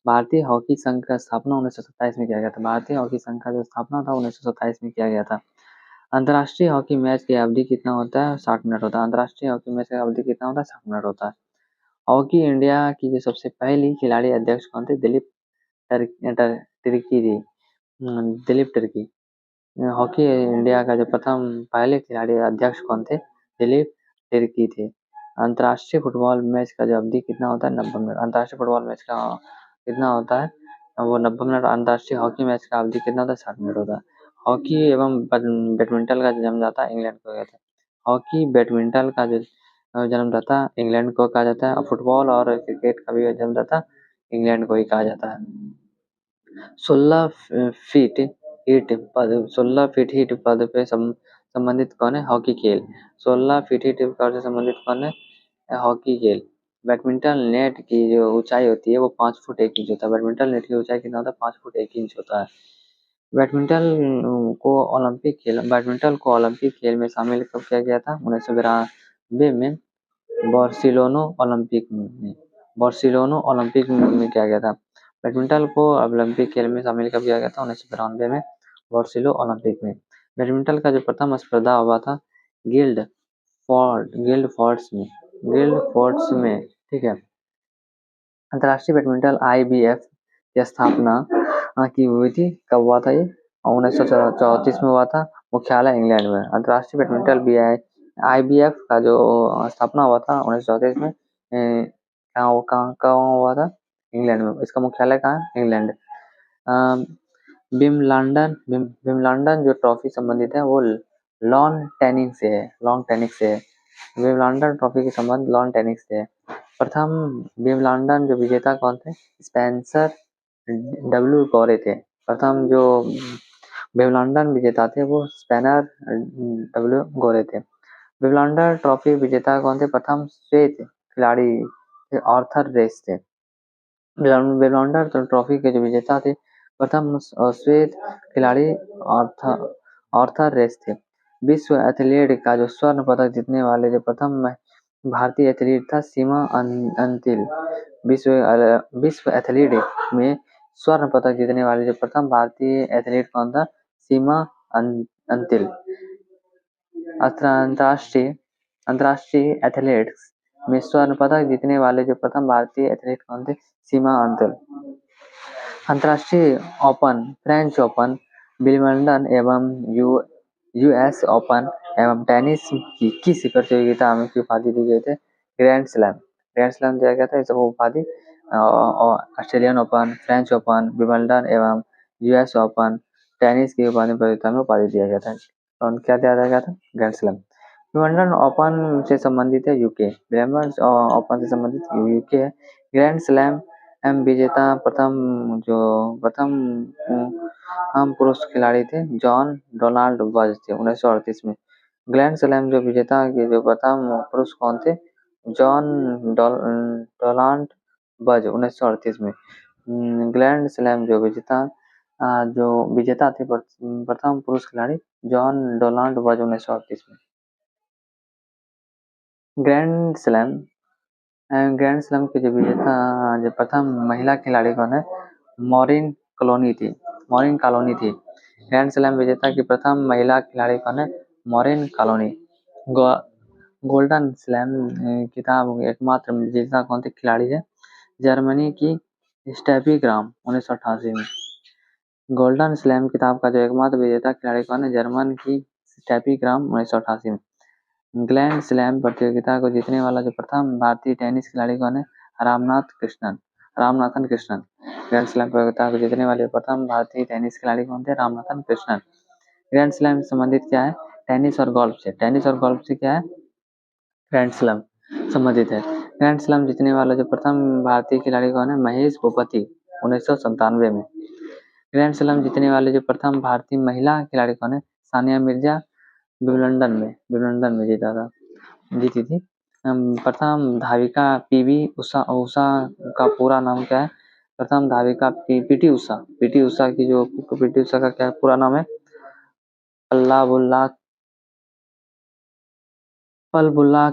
भारतीय हॉकी संघ का स्थापना 1927 में किया गया था। भारतीय हॉकी संघ का जो स्थापना था 1927 में किया गया था। अंतर्राष्ट्रीय हॉकी मैच की अवधि कितना होता है? 60 मिनट होता है। अंतर्राष्ट्रीय हॉकी मैच की अवधि कितना होता है? 60 मिनट होता है। हॉकी इंडिया की जो सबसे पहली खिलाड़ी अध्यक्ष कौन थे? दिलीप टर्की। हॉकी इंडिया का जो प्रथम पहले खिलाड़ी अध्यक्ष कौन थे? दिलीप टर्की थे। अंतर्राष्ट्रीय फुटबॉल मैच का जो अवधि कितना होता है? 90 मिनट। अंतर्राष्ट्रीय फुटबॉल मैच का कितना होता है? वो 90 मिनट। अंतर्राष्ट्रीय हॉकी मैच का अवधि कितना होता है? 60 मिनट होता है। हॉकी एवं बैडमिंटन का जन्मदाता इंग्लैंड को गया था। हॉकी बैडमिंटन का जो जन्मदाता इंग्लैंड को कहा जाता है और फुटबॉल और क्रिकेट का भी जन्मदाता इंग्लैंड को ही कहा जाता है। 16 फीट हिट पद पे संबंधित कौन है? हॉकी खेल। 16 फीट हिट पद से संबंधित कौन है? हॉकी खेल। बैडमिंटन नेट की जो ऊंचाई होती है वो 5 फुट 1 इंच होता है। बैडमिंटन नेट की ऊंचाई कितना होता है? 5 फुट 1 इंच होता है। बैडमिंटन को ओलंपिक खेल में शामिल कब किया गया था? वे में बार्सिलोनो ओलंपिक में किया गया था। बैडमिंटन को ओलंपिक खेल में शामिल कब किया गया था? 1993 में बार्सिलो ओलंपिक में। बैडमिंटन का जो प्रथम स्पर्धा हुआ था गिल्ड फोर्ट्स में, ठीक है। अंतर्राष्ट्रीय बैडमिंटन IBF की स्थापना की हुई थी, कब हुआ था ये? 1934 में हुआ था, मुख्यालय इंग्लैंड में। अंतर्राष्ट्रीय बैडमिंटन IBF का जो स्थापना हुआ था 1934 में, कहाँ हुआ था? इंग्लैंड में। इसका मुख्यालय कहाँ है? इंग्लैंड। विम्बलडन जो ट्रॉफी संबंधित है वो लॉन टेनिस से है। विम्बलडन ट्रॉफी के संबंध लॉन टेनिस से है। प्रथम विम्बलडन जो विजेता कौन थे? स्पेंसर डब्ल्यू गौरे थे। प्रथम जो विम्बलडन विजेता थे वो स्पेनर डब्ल्यू गौरे थे। विम्बलडन ट्रॉफी विजेता कौन थे? प्रथम श्वेत खिलाड़ी आर्थर रेस थे। विम्बलडन ट्रॉफी के जो विजेता थे प्रथम श्वेत खिलाड़ी आर्थर रेस थे। विश्व एथलीट का जो स्वर्ण पदक जीतने वाले जो प्रथम भारतीय एथलीट था सीमा अंतिल। विश्व एथलीट में स्वर्ण पदक जीतने वाले जो प्रथम भारतीय एथलीट कौन था? सीमा अंतिल। अंतर्राष्ट्रीय एथलेटिक्स में स्वर्ण पदक जीतने वाले जो प्रथम भारतीय एथलीट कौन थे? सीमा अंतिल। अंतर्राष्ट्रीय ओपन, फ्रेंच ओपन, विंबलडन एवं US ओपन एवं टेनिस की किस प्रतियोगिता में की उपाधि दी गई थे? ग्रैंड स्लैम दिया गया था। इस उपाधि Australian open, French open, Wimbledon एवं US ओपन टेनिस की प्रतियोगिता में उपाधि दिया गया था। और क्या दिया गया था? Grand slam. विंबलडन ओपन से संबंधित है यूके। विंबलडन ओपन से संबंधित यूके है। ग्रैंड स्लैम विजेता प्रथम पुरुष खिलाड़ी थे जॉन डोनाल्ड बज थे 1938 में। ग्रैंड स्लैम जो विजेता के जो प्रथम पुरुष कौन थे? जॉन डोनाल्ड बज 1938 में। ग्रैंड स्लैम जो विजेता थे प्रथम पुरुष खिलाड़ी जॉन डोनाल्ड बज 1938 में। ग्रैंड स्लैम की जो विजेता जो प्रथम महिला खिलाड़ी कौन है? मॉरिन कॉलोनी थी। ग्रैंड स्लैम विजेता की प्रथम महिला खिलाड़ी कौन है? मॉरिन कॉलोनी। गोल्डन स्लैम खिताब एकमात्र विजेता कौन थे खिलाड़ी है? जर्मनी की स्टेफी ग्राम 1988 में। गोल्डन स्लैम खिताब का जो एकमात्र विजेता खिलाड़ी कौन है? जर्मन की स्टेफी ग्राम 1988 में। ग्रैंड स्लैम प्रतियोगिता को जीतने वाला जो प्रथम भारतीय टेनिस खिलाड़ी कौन है? रामनाथन कृष्णन। ग्रैंड स्लैम प्रतियोगिता को जीतने वाले प्रथम भारतीय टेनिस खिलाड़ी कौन थे? रामनाथन कृष्णन। ग्रैंड स्लैम संबंधित क्या है? टेनिस और गोल्फ से क्या है? ग्रैंड स्लैम संबंधित है। ग्रैंड स्लैम जीतने वाला जो प्रथम भारतीय खिलाड़ी कौन है? महेश भूपति 1997 में। ग्रैंड स्लैम जीतने वाले जो प्रथम भारतीय महिला खिलाड़ी कौन है? सानिया मिर्जा विंबलडन में जीती थी। प्रथम धाविका PV उषा का पूरा नाम क्या है? प्रथम धाविका PT उषा का क्या पूरा नाम है? पलबुल्ला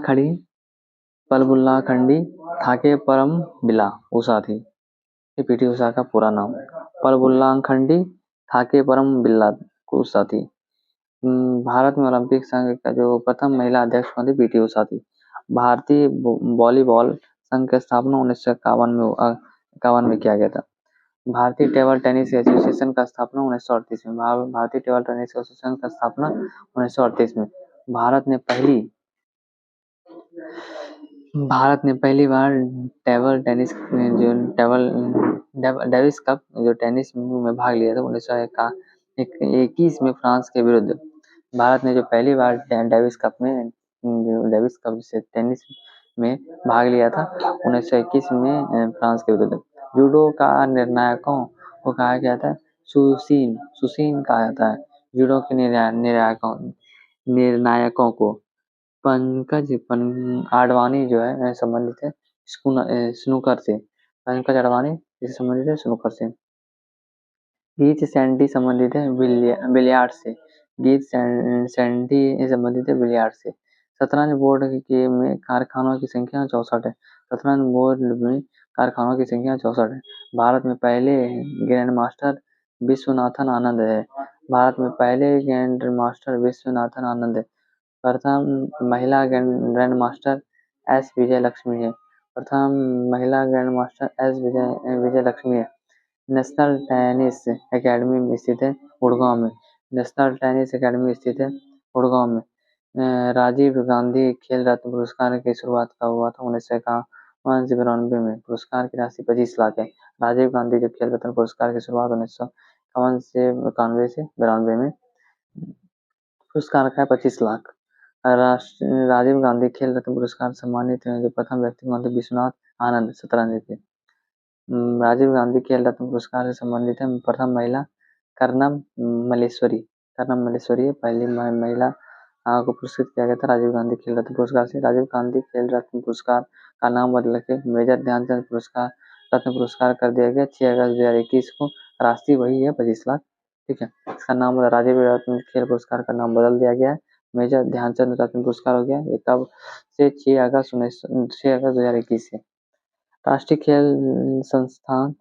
खंडी थाके परम बिला उषा थी। ये PT उषा का पूरा नाम। पलबुल्ला खंडी थाके परम बिल्ला उषा थी। भारत में ओलंपिक संघ का जो प्रथम महिला अध्यक्ष कौन थी? PT उषा थी। भारतीय वॉलीबॉल संघ की स्थापना 1951 में किया गया था। भारतीय टेबल टेनिस एसोसिएशन का स्थापना 1938 में। भारतीय टेबल टेनिस एसोसिएशन का स्थापना 1938 में। भारत ने पहली बार टेबल टेनिस डेविस कप जो टेनिस में भाग लिया था 1921 में फ्रांस के विरुद्ध। भारत ने जो पहली बार डेविस कप से टेनिस में भाग लिया था 1921 में फ्रांस के विरुद्ध। जूडो का निर्णायकों को कहा गया था सुशीन कहा जाता है। जूडो के निर्णायकों को पंकज आडवाणी जो है संबंधित है स्नूकर से। पंकज आडवाणी इससे संबंधित है स्नूकर से। गीत सैंडी संबंधित है बिलियार्ड से। गीत सैंडी संबंधित है बिलियार्ड से। शतरंज बोर्ड के में कारखानों की संख्या 64 है। शतरंज बोर्ड में कारखानों की संख्या 64 है। भारत में पहले ग्रैंड मास्टर विश्वनाथन आनंद है। भारत में पहले ग्रैंड मास्टर विश्वनाथन आनंद है। प्रथम महिला ग्रैंड मास्टर एस विजय लक्ष्मी है। प्रथम महिला ग्रैंड मास्टर एस विजय लक्ष्मी है। नेशनल टेनिस एकेडमी में स्थित है गुड़गांव में। नेशनल टेनिस एकेडमी स्थित है गुड़गांव में। राजीव गांधी खेल रत्न पुरस्कार की शुरुआत कब हुआ था? 1991 में। पुरस्कार की राशि 25 लाख है। राजीव गांधी जो खेल रत्न पुरस्कार की शुरुआत 1951 से 92 में पुरस्कार का है 25 लाख। राजीव गांधी खेल रत्न पुरस्कार सम्मानित हैं जो प्रथम व्यक्ति हुए विश्वनाथ आनंद शतरंज के। राजीव गांधी खेल रत्न पुरस्कार से संबंधित है प्रथम महिला कर्नम मल्लेश्वरी। कर्नम मल्लेश्वरी पहली महिला को पुरस्कृत किया गया था राजीव गांधी खेल रत्न पुरस्कार से। राजीव गांधी खेल रत्न पुरस्कार का नाम बदल के मेजर ध्यानचंद पुरस्कार रत्न पुरस्कार कर दिया गया 6 अगस्त 2021 को। राशि वही है 25 लाख। ठीक है, इसका नाम राजीव रत्न खेल पुरस्कार का नाम बदल दिया गया है, मेजर ध्यानचंद रत्न पुरस्कार हो गया। ये कब से? 6 अगस्त 2021 से। राष्ट्रीय खेल संस्थान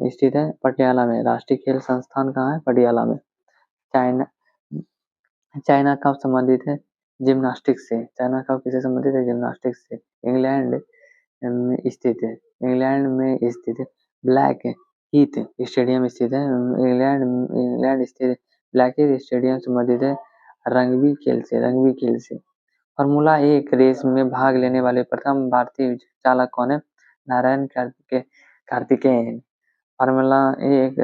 स्थित है पटियाला में। राष्ट्रीय खेल संस्थान कहाँ है? पटियाला में। चाइना चाइना कब संबंधित है? जिम्नास्टिक्स से। चाइना कब किससे संबंधित है? जिम्नास्टिक्स से। इंग्लैंड में स्थित है। इंग्लैंड में स्थित है ब्लैक हीथ स्टेडियम स्थित है। इंग्लैंड स्थित ब्लैक हीथ स्टेडियम संबंधित है रग्बी खेल से। रग्बी खेल से। फॉर्मूला 1 रेस में भाग लेने वाले प्रथम भारतीय चालक कौन है? नारायण कार्तिकेयन। फॉर्मूला 1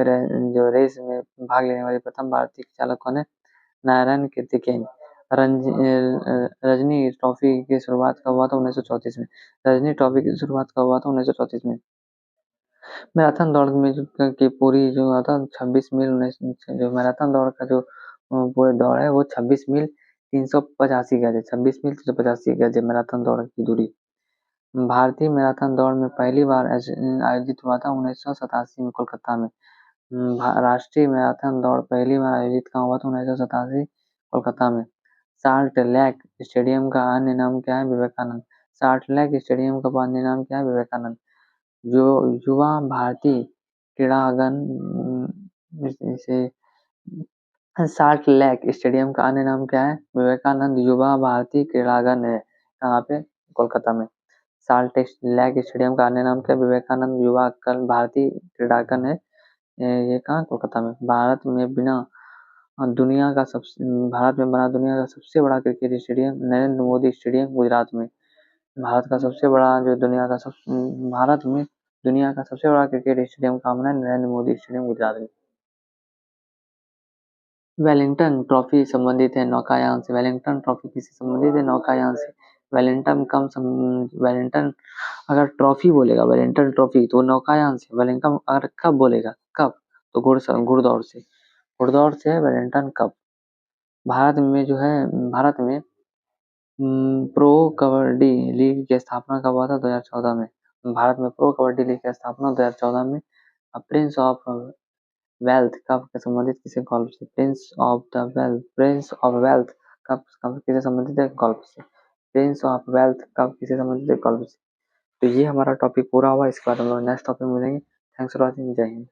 जो रेस में भाग लेने वाले प्रथम भारतीय चालक कौन है? नारायण कार्तिकेयन। रजनी ट्रॉफी की शुरुआत कब हुआ था? 1934 में। रजनी ट्रॉफी की शुरुआत कब हुआ था? 1934 में। मैराथन दौड़ में की पूरी जो हुआ था 26 मील जो मैराथन दौड़ का जो पूरी दौड़ है वो 26 मील 385 गज है। 26 मील 385 गज है मैराथन दौड़ की दूरी। भारतीय मैराथन दौड़ में पहली बार आयोजित हुआ था 1987 में कोलकाता में। राष्ट्रीय मैराथन दौड़ पहली बार आयोजित कहाँ हुआ था? 1987 कोलकाता में। साल्ट लेक स्टेडियम का अन्य नाम क्या है? विवेकानंद। साल्ट लेक स्टेडियम का अन्य नाम क्या है? विवेकानंद। जो युवा भारतीय क्रीड़ांगन से साल्ट लेक स्टेडियम का अन्य नाम क्या है? विवेकानंद युवा भारतीय क्रीड़ांगन है। कहाँ पे? कोलकाता में। साल्ट लेक स्टेडियम का अन्य नाम क्या है? विवेकानंद युवा भारतीय क्रीड़ांगन है। ये कहाँ? कोलकाता में। भारत में बना दुनिया का सबसे बड़ा cricket stadium Narendra Modi stadium Gujarat में। भारत में दुनिया का सबसे बड़ा क्रिकेट स्टेडियम कहाँ बना है? नरेंद्र मोदी स्टेडियम गुजरात में। वेलिंगटन ट्रॉफी संबंधित है नौकायान से। वेलिंगटन ट्रॉफी किससे संबंधित है? नौकायान से। वेलिंगटन अगर ट्रॉफी बोलेगा वेलिंगटन ट्रॉफी तो नौकायान से। वेलिंगटन अगर कब बोलेगा कब तो घुड़दौड़ से। घुड़दौड़ से है वेलिंगटन कप। भारत में प्रो कबड्डी लीग की स्थापना कब हुआ था? 2014 में। भारत में प्रो कबड्डी लीग की स्थापना 2014 में। प्रिंस ऑफ वेल्थ कब संबंधित किसे गोल्फ से? प्रिंस ऑफ वेल्थ कब किसे संबंधित है? गोल्फ से। प्रिंस ऑफ वेल्थ कब किसे संबंधित है? गोल्फ से। तो ये हमारा टॉपिक पूरा हुआ। इसके बाद हम लोग नेक्स्ट टॉपिक मिलेंगे। Thanks for watching. जय हिंद।